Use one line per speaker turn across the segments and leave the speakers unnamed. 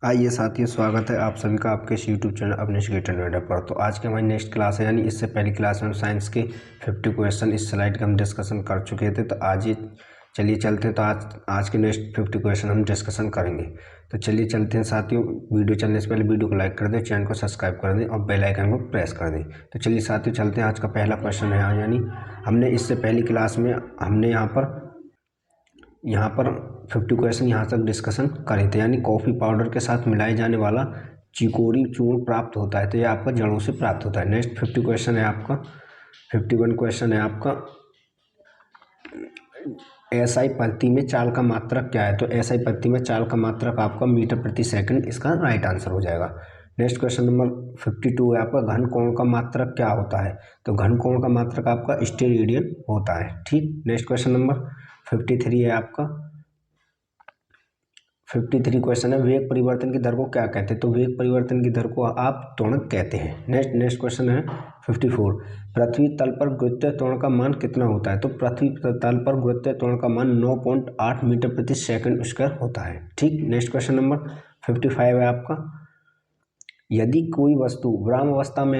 आइए साथियों, स्वागत है आप सभी का आपके इस यूट्यूब चैनल अवनीश गेटन नोएडा पर। तो आज की हमारी नेक्स्ट क्लास है, यानी इससे पहली क्लास में हम साइंस के 50 क्वेश्चन इस स्लाइड का हम डिस्कशन कर चुके थे। तो आज ये चलिए चलते हैं। तो आज के नेक्स्ट 50 क्वेश्चन हम डिस्कशन करेंगे। तो चलिए चलते हैं साथियों। वीडियो चलने से पहले वीडियो को लाइक कर दें, चैनल को सब्सक्राइब कर दें और बेल आइकन को प्रेस कर दें। तो चलिए साथियों चलते हैं। आज का पहला क्वेश्चन है, यानी हमने इससे पहली क्लास में हमने यहाँ पर 50 क्वेश्चन यहाँ तक डिस्कशन करे थे, यानी कॉफ़ी पाउडर के साथ मिलाए जाने वाला चिकोरी चूर्ण प्राप्त होता है, तो यह आपका जड़ों से प्राप्त होता है। नेक्स्ट 50 क्वेश्चन है आपका, 51 क्वेश्चन है आपका, एसआई पद्धति में चाल का मात्रक क्या है? तो एसआई पद्धति में चाल का मात्रक आपका मीटर प्रति सेकंड इसका राइट आंसर हो जाएगा। नेक्स्ट क्वेश्चन नंबर 52 है आपका, घन कोण का मात्रक क्या होता है? तो घन कोण का मात्रक आपका स्टेरेडियन होता है। ठीक। नेक्स्ट क्वेश्चन नंबर 53 है आपका, 53 क्वेश्चन है, वेग परिवर्तन की दर को क्या कहते हैं? तो वेग परिवर्तन की दर को आप त्वरण कहते हैं। नेक्स्ट क्वेश्चन है 54, पृथ्वी तल पर गुरुत्वीय त्वरण का मान कितना होता है? तो पृथ्वी तल पर गुरुत्वीय त्वरण का मान 9.8 मीटर प्रति सेकंड स्क्वायर होता है। ठीक। नेक्स्ट क्वेश्चन नंबर 55 है आपका, यदि कोई वस्तु विराम अवस्था में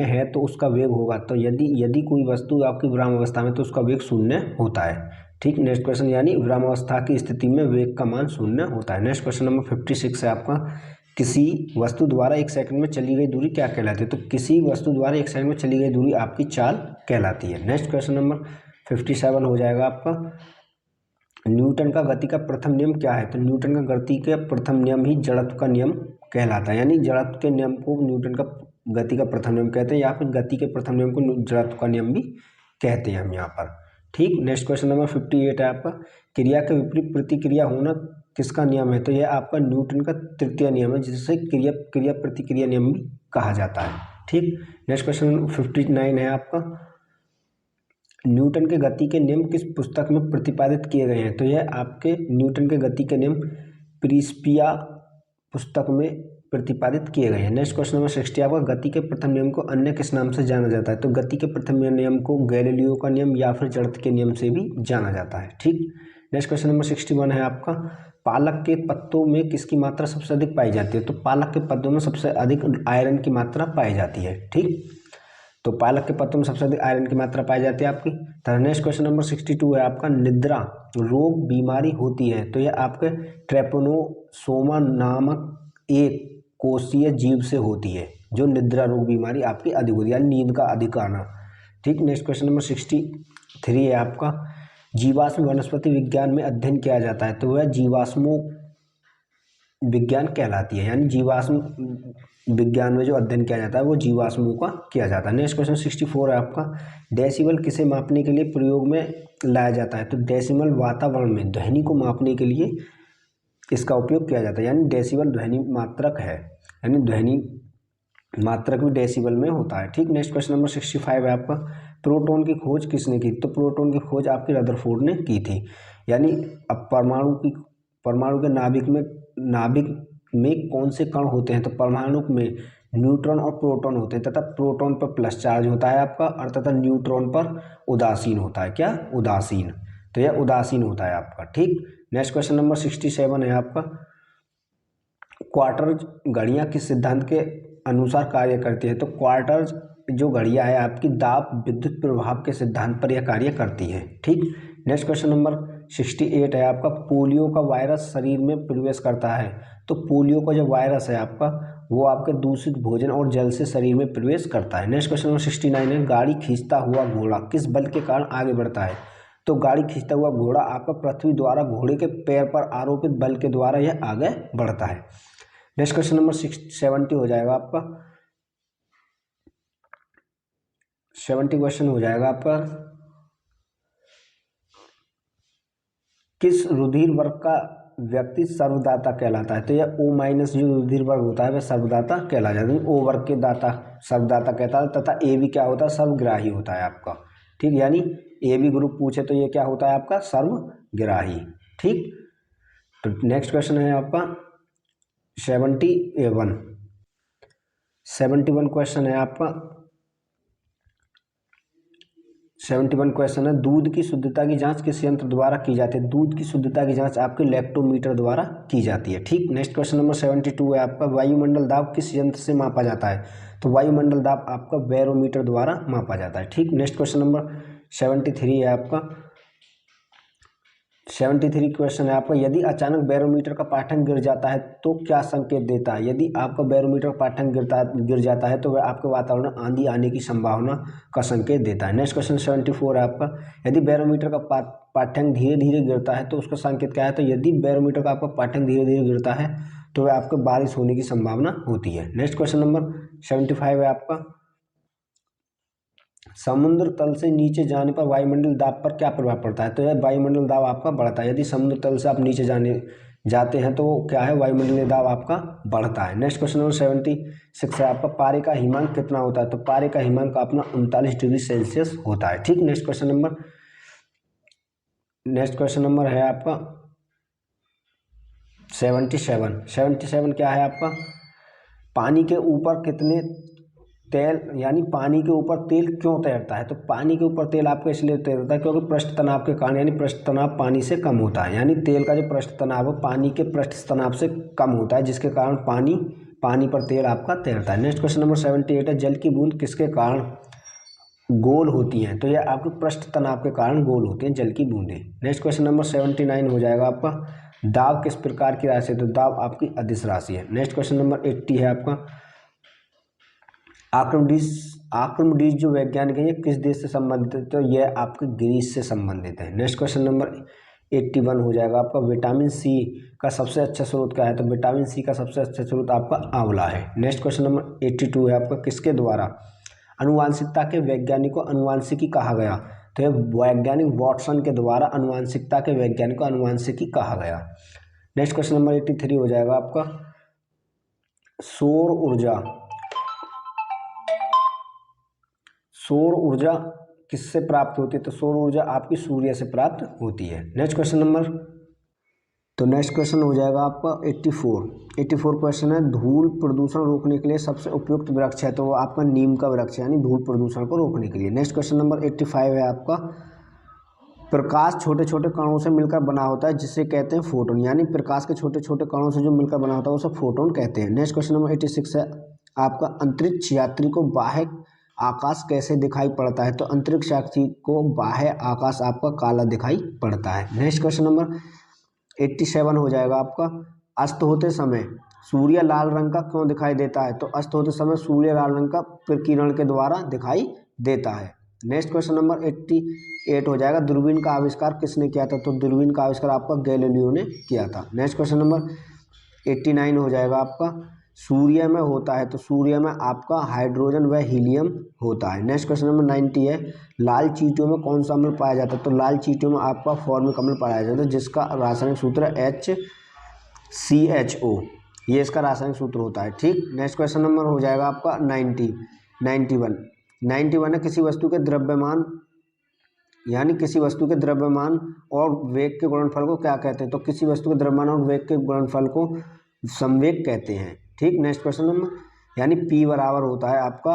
है तो उसका वेग होगा। तो यदि कोई वस्तु आपकी विराम अवस्था में तो उसका वेग शून्य होता है। ठीक। नेक्स्ट क्वेश्चन, यानी विराम अवस्था की स्थिति में वेग का मान शून्य होता है। नेक्स्ट क्वेश्चन नंबर 56 है आपका, किसी वस्तु द्वारा 1 सेकंड में चली गई दूरी क्या कहलाती है? तो किसी वस्तु द्वारा 1 सेकंड में चली गई दूरी आपकी चाल कहलाती है। नेक्स्ट क्वेश्चन नंबर 57 हो जाएगा आपका, न्यूटन का गति का प्रथम नियम क्या है? तो न्यूटन का गति का प्रथम नियम ही जड़त्व का नियम कहलाता है, यानी जड़त्व के नियम को न्यूटन का गति का प्रथम नियम कहते हैं, या फिर गति के प्रथम नियम को जड़त्व का नियम भी कहते हैं हम यहाँ पर। ठीक। नेक्स्ट क्वेश्चन नंबर 58 है आपका, क्रिया के विपरीत प्रतिक्रिया होना किसका नियम है? तो यह आपका न्यूटन का तृतीय नियम है, जिसे क्रिया प्रतिक्रिया नियम भी कहा जाता है। ठीक। नेक्स्ट क्वेश्चन 59 है आपका, न्यूटन के गति के नियम किस पुस्तक में प्रतिपादित किए गए हैं? तो यह आपके न्यूटन के गति के नियम प्रिंसिपिया पुस्तक में प्रतिपादित किए गए हैं। नेक्स्ट क्वेश्चन नंबर 60 आपका, गति के प्रथम नियम को अन्य किस नाम से जाना जाता है? तो गति के प्रथम नियम को गैलीलियो का नियम या फिर जड़त्व के नियम से भी जाना जाता है। ठीक। नेक्स्ट क्वेश्चन नंबर 61 है आपका, पालक के पत्तों में किसकी मात्रा सबसे अधिक पाई जाती है? तो पालक के पत्तों में सबसे अधिक आयरन की मात्रा पाई जाती है। ठीक। तो पालक के पत्तों में सबसे अधिक आयरन की मात्रा पाई जाती है आपकी। तो नेक्स्ट क्वेश्चन नंबर 62 है आपका, निद्रा रोग बीमारी होती है, तो यह आपके ट्रेपनोसोमा नामक एक कोषीय जीव से होती है, जो निद्रा रोग बीमारी आपकी अधिक होती है, यानी नींद का अधिक आना। ठीक। नेक्स्ट क्वेश्चन नंबर 63 है आपका, जीवाश्म वनस्पति विज्ञान में अध्ययन किया जाता है, तो वह जीवाश्मों विज्ञान कहलाती है, यानी जीवाश्म विज्ञान में जो अध्ययन किया जाता है वो जीवाश्मों का किया जाता है। नेक्स्ट क्वेश्चन 64 है आपका, डेसिबल किसे मापने के लिए प्रयोग में लाया जाता है? तो डेसिबल वातावरण में ध्वनि को मापने के लिए इसका उपयोग किया जाता है, यानी डेसिबल ध्वनि मात्रक है, यानी ध्वनि मात्रक भी डेसिबल में होता है। ठीक। नेक्स्ट क्वेश्चन नंबर 65 है आपका, प्रोटॉन की खोज किसने की? तो प्रोटॉन की खोज आपकी रदरफोर्ड ने की थी, यानी अब परमाणु के नाभिक में कौन से कण होते हैं? तो परमाणु में न्यूट्रॉन और प्रोटॉन होते हैं, तथा प्रोटॉन पर प्लस चार्ज होता है आपका, और तथा न्यूट्रॉन पर उदासीन होता है। क्या? उदासीन। तो यह उदासीन होता है आपका। ठीक। नेक्स्ट क्वेश्चन नंबर 67 है आपका, क्वार्टर घड़ियां किस सिद्धांत के अनुसार कार्य करती है? तो क्वार्टर जो घड़ियां है आपकी दाब विद्युत प्रभाव के सिद्धांत पर यह कार्य करती है। ठीक। नेक्स्ट क्वेश्चन नंबर 68 है आपका, पोलियो का वायरस शरीर में प्रवेश करता है, तो पोलियो का जो वायरस है आपका वो आपके दूषित भोजन और जल से शरीर में प्रवेश करता है। नेक्स्ट क्वेश्चन नंबर 69 है, गाड़ी खींचता हुआ घोड़ा किस बल के कारण आगे बढ़ता है? तो गाड़ी खींचता हुआ घोड़ा आपका पृथ्वी द्वारा घोड़े के पैर पर आरोपित बल के द्वारा यह आगे बढ़ता है। नेक्स्ट क्वेश्चन नंबर 70 हो जाएगा आपका, 70 क्वेश्चन हो जाएगा आपका, किस रुधिर वर्ग का व्यक्ति सर्वदाता कहलाता है? तो यह O माइनस जो रुधिर वर्ग होता है वह सर्वदाता कहला जाता है, O वर्ग के दाता सर्वदाता कहता है, तथा AB क्या होता है? सर्वग्राही होता है आपका। ठीक। यानी AB ग्रुप पूछे तो ये क्या होता है आपका? सर्वग्राही। ठीक। तो नेक्स्ट क्वेश्चन है आपका 71 क्वेश्चन है आपका, 71 क्वेश्चन है, दूध की शुद्धता की जांच किस यंत्र द्वारा की जाती है? दूध की शुद्धता की जांच आपके लैक्टोमीटर द्वारा की जाती है। ठीक, नेक्स्ट क्वेश्चन नंबर 72 है आपका, वायुमंडल दाब किस यंत्र से मापा जाता है? तो वायुमंडल दाब आपका बैरोमीटर द्वारा मापा जाता है। ठीक, नेक्स्ट क्वेश्चन नंबर 73 है आपका, 73 क्वेश्चन है आपका, यदि अचानक बैरोमीटर का पाठन गिर जाता है तो क्या संकेत देता है? यदि आपका बैरोमीटर का पाठन गिर जाता है तो वह आपके वातावरण में आंधी आने की संभावना का संकेत देता है। नेक्स्ट क्वेश्चन 74 है आपका, यदि बैरोमीटर का पाठ्यांक धीरे धीरे गिरता है तो उसका संकेत क्या है? तो यदि बैरोमीटर का आपका पाठ्यांक धीरे धीरे गिरता है तो वह आपको बारिश होने की संभावना होती है। नेक्स्ट क्वेश्चन नंबर 75 है आपका, समुद्र तल से नीचे जाने पर वायुमंडल दाब पर क्या प्रभाव पड़ता है? तो यह वायुमंडल दाब आपका बढ़ता है। यदि समुद्र तल से आप नीचे जाते हैं तो क्या है? वायुमंडलीय दाब आपका बढ़ता है। नेक्स्ट क्वेश्चन नंबर 76 है आपका, पारे का हिमांक कितना होता है? तो पारे का हिमांक अपना 39 डिग्री सेल्सियस होता है। ठीक, नेक्स्ट क्वेश्चन नंबर है आपका 77 क्या है आपका, पानी के ऊपर कितने तेल यानी पानी के ऊपर तेल क्यों तैरता है? तो पानी के ऊपर तेल आपका इसलिए तैरता है क्योंकि पृष्ठ तनाव के कारण, यानी पृष्ठ तनाव पानी से कम होता है, यानी तेल का जो पृष्ठ तनाव है पानी के पृष्ठ तनाव से कम होता है, जिसके कारण पानी पर तेल आपका तैरता है। नेक्स्ट क्वेश्चन नंबर 78 है, जल की बूंद किसके कारण गोल होती हैं? तो यह आपके पृष्ठ तनाव के कारण गोल होती हैं जल की बूंदें। नेक्स्ट क्वेश्चन नंबर 79 हो जाएगा आपका, दाब किस प्रकार की राशि है? तो दाब आपकी अदिश राशि है। नेक्स्ट क्वेश्चन नंबर 80 है आपका, आर्किमिडीज जो वैज्ञानिक है ये किस देश से संबंधित है? तो यह आपके ग्रीस से संबंधित है। नेक्स्ट क्वेश्चन नंबर 81 हो जाएगा आपका, विटामिन सी का सबसे अच्छा स्रोत क्या है? तो विटामिन सी का सबसे अच्छा स्रोत आपका आंवला है। नेक्स्ट क्वेश्चन नंबर 82 है आपका, किसके द्वारा अनुवांशिकता के वैज्ञानिक को अनुवांशिकी कहा गया? तो यह वैज्ञानिक वॉटसन के द्वारा अनुवांशिकता के वैज्ञानिक को अनुवांशिकी कहा गया। नेक्स्ट क्वेश्चन नंबर 83 हो जाएगा आपका, सौर ऊर्जा किससे प्राप्त होती है? तो सौर ऊर्जा आपकी सूर्य से प्राप्त होती है। नेक्स्ट क्वेश्चन हो जाएगा आपका 84 क्वेश्चन है, धूल प्रदूषण रोकने के लिए सबसे उपयुक्त वृक्ष है? तो वो आपका नीम का वृक्ष है, यानी धूल प्रदूषण को रोकने के लिए। नेक्स्ट क्वेश्चन नंबर 85 है आपका, प्रकाश छोटे छोटे कणों से मिलकर बना होता है जिसे कहते हैं फोटोन, यानी प्रकाश के छोटे छोटे कणों से जो मिलकर बना होता है उसे फोटोन कहते हैं। नेक्स्ट क्वेश्चन नंबर 86 है आपका, अंतरिक्ष यात्री को बाह्य आकाश कैसे दिखाई पड़ता है? तो अंतरिक्ष यात्री को बाह्य आकाश आपका काला दिखाई पड़ता है। नेक्स्ट क्वेश्चन नंबर 87 हो जाएगा आपका, अस्त होते समय सूर्य लाल रंग का क्यों दिखाई देता है? तो अस्त होते समय सूर्य लाल रंग का प्रकीर्णन के द्वारा दिखाई देता है। नेक्स्ट क्वेश्चन नंबर 88 हो जाएगा, दूरबीन का आविष्कार किसने किया था? तो दूरबीन का आविष्कार आपका गैलीलियो ने किया था। नेक्स्ट क्वेश्चन नंबर 89 हो जाएगा आपका, सूर्य में होता है? तो सूर्य में आपका हाइड्रोजन व हीलियम होता है। नेक्स्ट क्वेश्चन नंबर 90 है, लाल चींटियों में कौन सा अम्ल पाया जाता है? तो लाल चींटियों में आपका फॉर्मिक अम्ल पाया जाता है, जिसका रासायनिक सूत्र है HCHO, ये इसका रासायनिक सूत्र होता है। ठीक, नेक्स्ट क्वेश्चन नंबर हो जाएगा आपका 91 है, किसी वस्तु के द्रव्यमान और वेग के गुणनफल को क्या कहते हैं? तो किसी वस्तु के द्रव्यमान और वेग के गुणनफल को संवेग कहते हैं। ठीक, नेक्स्ट क्वेश्चन नंबर, यानी P बराबर होता है आपका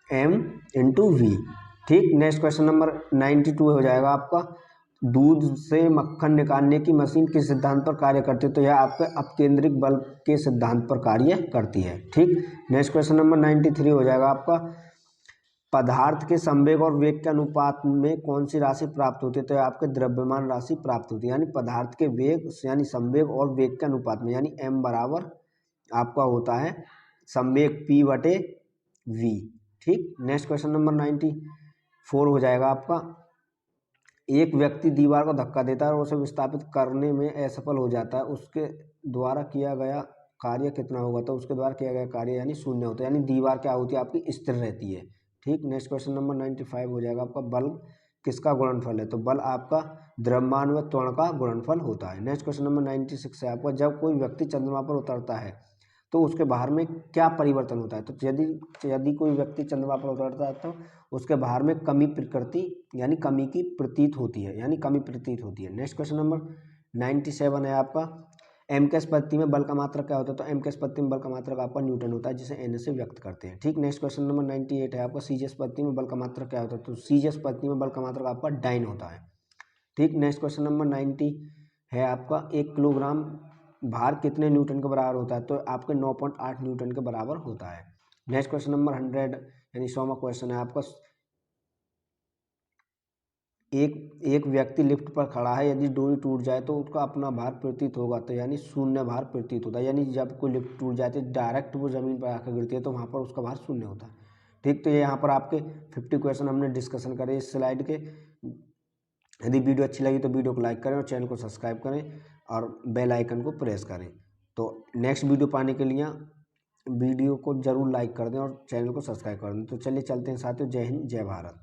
m/v। ठीक, नेक्स्ट क्वेश्चन नंबर 92 हो जाएगा आपका, दूध से मक्खन निकालने की मशीन किस सिद्धांत पर कार्य करती है? तो यह आपके अपकेंद्रिक बल के सिद्धांत पर कार्य करती है। ठीक, नेक्स्ट क्वेश्चन नंबर 93 हो जाएगा आपका, पदार्थ के संवेग और वेग के अनुपात में कौन सी राशि प्राप्त होती है? तो आपके द्रव्यमान राशि प्राप्त होती है, यानी पदार्थ के वेग यानी संवेग और वेग के अनुपात में, यानी m बराबर आपका होता है संवेग P/v। ठीक, नेक्स्ट क्वेश्चन नंबर 94 हो जाएगा आपका, एक व्यक्ति दीवार को धक्का देता है और उसे विस्थापित करने में असफल हो जाता है, उसके द्वारा किया गया कार्य कितना होगा? तो उसके द्वारा किया गया कार्य यानी शून्य होता है, यानी दीवार क्या होती है आपकी स्थिर रहती है। ठीक, नेक्स्ट क्वेश्चन नंबर 95 हो जाएगा आपका, बल किसका गुणनफल है? तो बल आपका द्रव्यमान व त्वरण का गुणनफल होता है। नेक्स्ट क्वेश्चन नंबर 96 है आपका, जब कोई व्यक्ति चंद्रमा पर उतरता है तो उसके बाहर में क्या परिवर्तन होता है? तो यदि कोई व्यक्ति चंद्रमा पर उतरता है तो उसके बाहर में कमी प्रकृति यानी कमी की प्रतीत होती है, यानी कमी प्रतीत होती है। नेक्स्ट क्वेश्चन नंबर 97 है आपका, एम के स्पत्ति में बल का मात्रक क्या होता है, तो एम के स्पत्ति में बल का मात्रक आपका न्यूटन होता है, जिसे एन से व्यक्त करते हैं। ठीक, नेक्स्ट क्वेश्चन नंबर 98 है आपका, सी जे स्पत्ति में बल का मात्रक क्या होता है, तो सी जे स्पत्ति में बल का मात्रक आपका डाइन होता है। ठीक, नेक्स्ट क्वेश्चन नंबर 90 है आपका, 1 किलोग्राम भार कितने न्यूटन के बराबर होता है, तो आपके 9.8 न्यूटन के बराबर होता है। नेक्स्ट क्वेश्चन नंबर 100 यानी 100वां क्वेश्चन है आपका, एक व्यक्ति लिफ्ट पर खड़ा है, यदि डोरी टूट जाए तो उसका अपना भार प्रतीत होगा, तो यानी शून्य भार प्रतीत होता है, यानी जब कोई लिफ्ट टूट जाती है डायरेक्ट वो ज़मीन पर आकर गिरती है तो वहाँ पर उसका भार शून्य होता है। ठीक, तो ये यहाँ पर आपके 50 क्वेश्चन हमने डिस्कशन करे इस स्लाइड के। यदि वीडियो अच्छी लगी तो वीडियो को लाइक करें और चैनल को सब्सक्राइब करें और बेल आइकन को प्रेस करें। तो नेक्स्ट वीडियो पाने के लिए वीडियो को ज़रूर लाइक कर दें और चैनल को सब्सक्राइब कर दें। तो चलिए चलते हैं साथियों, जय हिंद जय भारत।